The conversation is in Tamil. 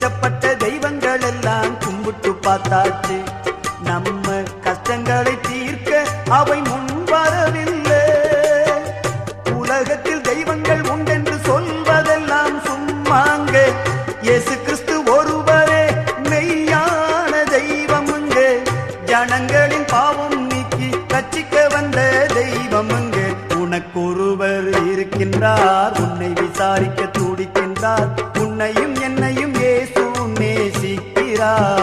பட்ட தெய்வங்கள் எல்லாம் கும்பிட்டு பார்த்தாச்சு, நம்ம கஷ்டங்களை தீர்க்க அவை முன் வரவில்லை. உலகத்தில் தெய்வங்கள் உண்டென்று சொல்வதெல்லாம் சும்மாங்க, இயேசு கிறிஸ்து ஒருவரே மெய்யான தெய்வமுங்க. ஜனங்களின் பாவம் நீக்கி ரட்சிக்க வந்த தெய்வமுங்க. உனக்கொருவர் இருக்கின்றார், உன்னை விசாரிக்க துடிக்கின்றார், உன்னையும் என்னையும் இயேசு நேசிக்கிறார்.